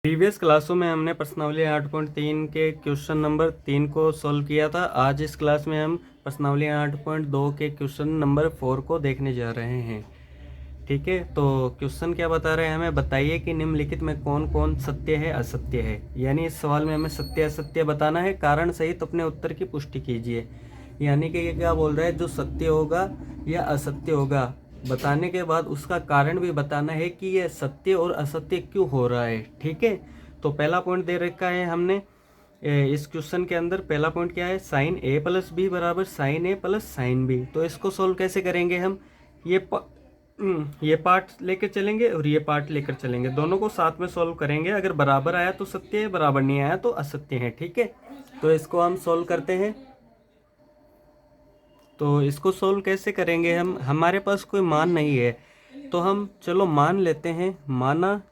Previous क्लासों में हमने प्रश्नावली 8.3 के क्वेश्चन नंबर 3 को सॉल्व किया था। आज इस क्लास में हम प्रश्नावली 8.2 के क्वेश्चन नंबर 4 को देखने जा रहे हैं। ठीक है, तो क्वेश्चन क्या बता रहे हैं हमें, बताइए कि निम्नलिखित में कौन कौन सत्य है असत्य है। यानी इस सवाल में हमें सत्य असत्य बताना है, कारण सहित अपने उत्तर की पुष्टि कीजिए। यानी कि ये क्या बोल रहा है, जो सत्य होगा या असत्य होगा बताने के बाद उसका कारण भी बताना है कि यह सत्य और असत्य क्यों हो रहा है। ठीक है, तो पहला पॉइंट दे रखा है हमने इस क्वेश्चन के अंदर। पहला पॉइंट क्या है, साइन ए प्लस बी बराबर साइन ए प्लस साइन बी। तो इसको सोल्व कैसे करेंगे हम, ये पार्ट लेकर चलेंगे और ये पार्ट लेकर चलेंगे, दोनों को साथ में सोल्व करेंगे। अगर बराबर आया तो सत्य है, बराबर नहीं आया तो असत्य है। ठीक है, तो इसको हम सोल्व करते हैं। तो इसको सोल्व कैसे करेंगे हम, हमारे पास कोई मान नहीं है तो हम चलो मान लेते हैं, माना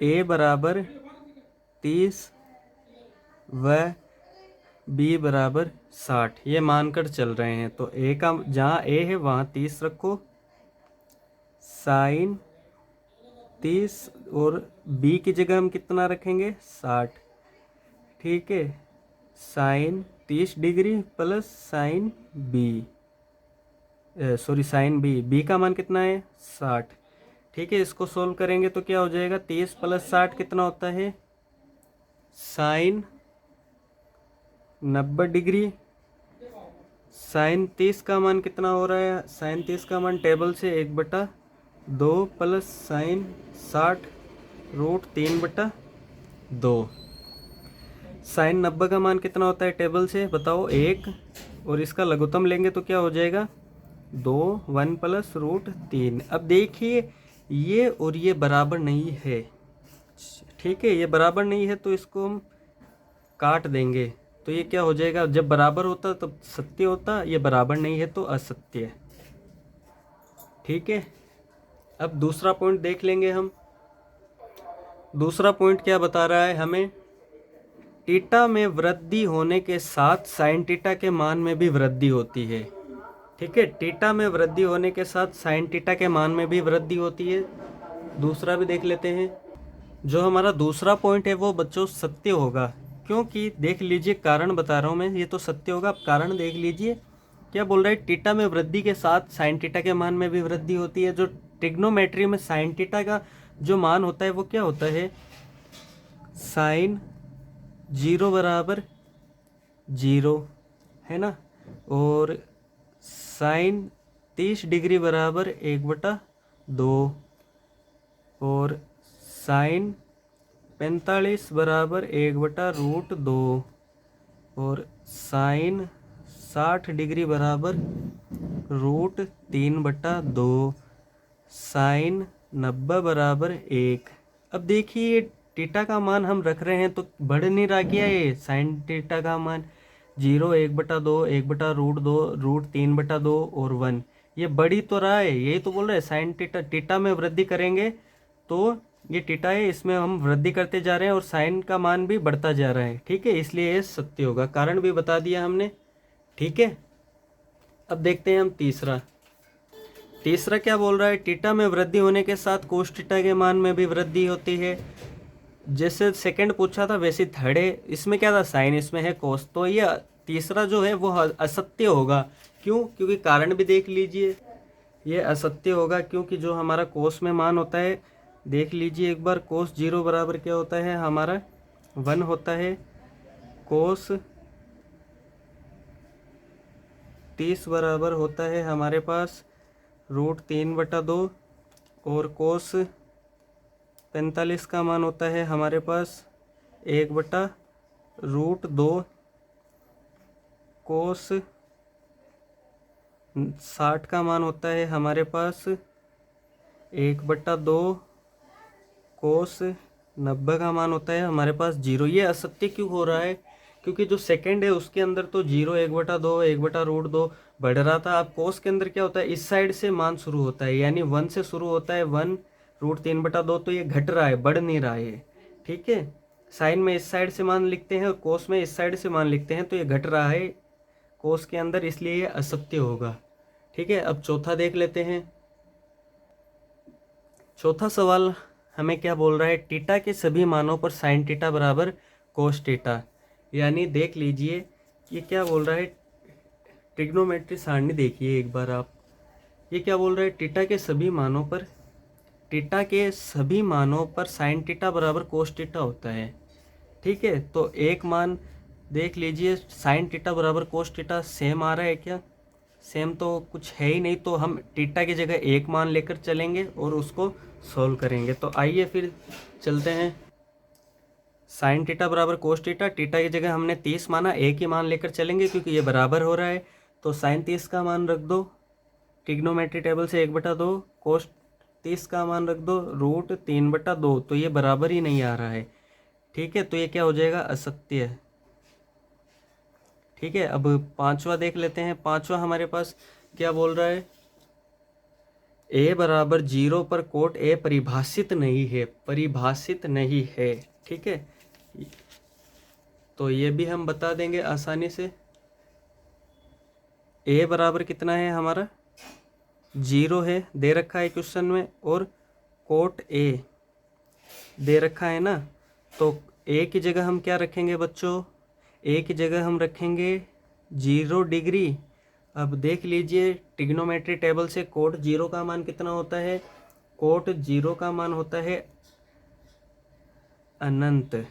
a बराबर 30 व b बराबर 60, ये मानकर चल रहे हैं। तो a का जहाँ a है वहाँ 30 रखो, साइन 30 और b की जगह हम कितना रखेंगे 60। ठीक है, sine 30 degree plus sine b, sorry sine b का मान कितना है 60। ठीक है, इसको सोल्व करेंगे तो क्या हो जाएगा, 30 प्लस 60 कितना होता है साइन 90 डिग्री। साइन 30 का मान कितना हो रहा है, साइन 30 का मान टेबल से 1/2 प्लस साइन 60 रूट 3/2। साइन 90 का मान कितना होता है टेबल से बताओ 1, और इसका लघुत्तम लेंगे तो क्या हो जाएगा 2 1 प्लस रूट 3। अब देखिए ये और ये बराबर नहीं है। ठीक है, ये बराबर नहीं है तो इसको हम काट देंगे, तो ये क्या हो जाएगा, जब बराबर होता तब सत्य होता, ये बराबर नहीं है तो असत्य है। ठीक है, अब दूसरा पॉइंट देख लेंगे हम। दूसरा पॉइंट क्या बता रहा है हमें, टीटा में वृद्धि होने के साथ साइन टीटा के मान में भी वृद्धि होती है। ठीक है, टीटा में वृद्धि होने के साथ साइन टीटा के मान में भी वृद्धि होती है। दूसरा भी देख लेते हैं। जो हमारा दूसरा पॉइंट है वो बच्चों सत्य होगा, क्योंकि देख लीजिए कारण बता रहा हूँ मैं, ये तो सत्य होगा। अब कारण देख लीजिए क्या बोल रहा है, टीटा में वृद्धि के साथ साइन टीटा के मान में भी वृद्धि होती है। जो ट्रिग्नोमेट्री में साइन टीटा का जो मान होता है वो क्या होता है, साइन 0 बराबर 0 है ना, और साइन 30 डिग्री बराबर 1/2, और साइन 45 बराबर 1/√2, और साइन 60 डिग्री बराबर √3/2, साइन 90 बराबर 1। अब देखिए टीटा का मान हम रख रहे हैं तो बढ़ नहीं रहा क्या, ये साइन टीटा का मान 0 1/2 1/√2 √3/2 और 1, ये बढ़ी तो रहा है। यही तो बोल रहे हैं साइन टीटा में वृद्धि करेंगे तो ये टीटा है, इसमें हम वृद्धि करते जा रहे हैं और साइन का मान भी बढ़ता जा रहा है। ठीक है, इसलिए ये सत्य होगा, कारण भी बता दिया हमने। ठीक है, अब देखते हैं हम तीसरा क्या बोल रहा है, टीटा में वृद्धि होने के साथ कोस टीटा के मान में भी वृद्धि होती है। जैसे सेकंड पूछा था वैसे थर्ड है, इसमें क्या था साइन, इसमें है कोस, तो ये तीसरा जो है वो असत्य होगा। क्यों, क्योंकि कारण भी देख लीजिए, ये असत्य होगा क्योंकि जो हमारा कोस में मान होता है, देख लीजिए एक बार, कोस 0 बराबर क्या होता है हमारा 1 होता है, कोस 30 बराबर होता है हमारे पास √3/2, और कोस 45 का मान होता है हमारे पास 1/√2, कोस 60 का मान होता है हमारे पास 1/2, कोस 90 का मान होता है हमारे पास 0। ये असत्य क्यों हो रहा है, क्योंकि जो सेकंड है उसके अंदर तो 0 1/2 1/√2 बढ़ रहा था। अब कोस के अंदर क्या होता है, इस साइड से मान शुरू होता है, यानी 1 से शुरू होता है, 1 √3/2, तो ये घट रहा है, बढ़ नहीं रहा है। ठीक है, साइन में इस साइड से मान लिखते हैं और कोस में इस साइड से मान लिखते हैं, तो ये घट रहा है कोस के अंदर, इसलिए ये असत्य होगा। ठीक है, अब चौथा देख लेते हैं। चौथा सवाल हमें क्या बोल रहा है, टीटा के सभी मानों पर साइन टीटा बराबर कोस टीटा। यानी देख लीजिए ये क्या बोल रहा है, ट्रिग्नोमेट्री सारणी देखिए एक बार आप। ये क्या बोल रहा है, टीटा के सभी मानों पर साइन टीटा बराबर कोस टीटा होता है। ठीक है, तो एक मान देख लीजिए, साइन टीटा बराबर कोस टीटा सेम आ रहा है क्या? सेम तो कुछ है ही नहीं, तो हम टीटा की जगह एक मान लेकर चलेंगे और उसको सॉल्व करेंगे। तो आइए फिर चलते हैं। साइन टीटा बराबर कोस टीटा, टीटा की जगह हमने 30 माना, एक ही मान लेकर चलेंगे क्योंकि ये बराबर हो रहा है। तो साइन 30 का मान रख दो ट्रिग्नोमेट्री टेबल से 1/2, कोस 30 का मान रख दो √3/2। तो ये बराबर ही नहीं आ रहा है। ठीक है, तो ये क्या हो जाएगा, असत्य। ठीक है, अब पांचवा देख लेते हैं। पांचवा हमारे पास क्या बोल रहा है, a बराबर 0 पर कोट a परिभाषित नहीं है, परिभाषित नहीं है। ठीक है, तो ये भी हम बता देंगे आसानी से। a बराबर कितना है हमारा, 0 है, दे रखा है क्वेश्चन में, और कोट a दे रखा है ना। तो a की जगह हम क्या रखेंगे बच्चों, a की जगह हम रखेंगे 0 डिग्री। अब देख लीजिए ट्रिग्नोमेट्री टेबल से कोट 0 का मान कितना होता है, कोट 0 का मान होता है अनंत।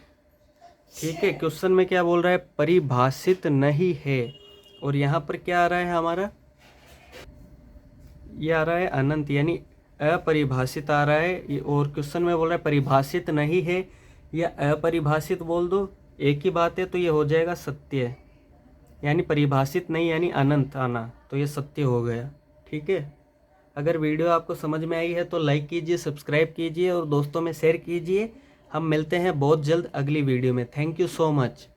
ठीक है, क्वेश्चन में क्या बोल रहा है, परिभाषित नहीं है, और यहाँ पर क्या आ रहा है हमारा, ये आ रहा है अनंत, यानी अपरिभाषित आ रहा है। और क्वेश्चन में बोल रहा है परिभाषित नहीं है या अपरिभाषित बोल दो, एक ही बात है। तो ये हो जाएगा सत्य, यानी परिभाषित नहीं यानी अनंत आना, तो ये सत्य हो गया। ठीक है, अगर वीडियो आपको समझ में आई है तो लाइक कीजिए, सब्सक्राइब कीजिए और दोस्तों में शेयर कीजिए। हम मिलते हैं बहुत जल्द अगली वीडियो में। Thank you so much.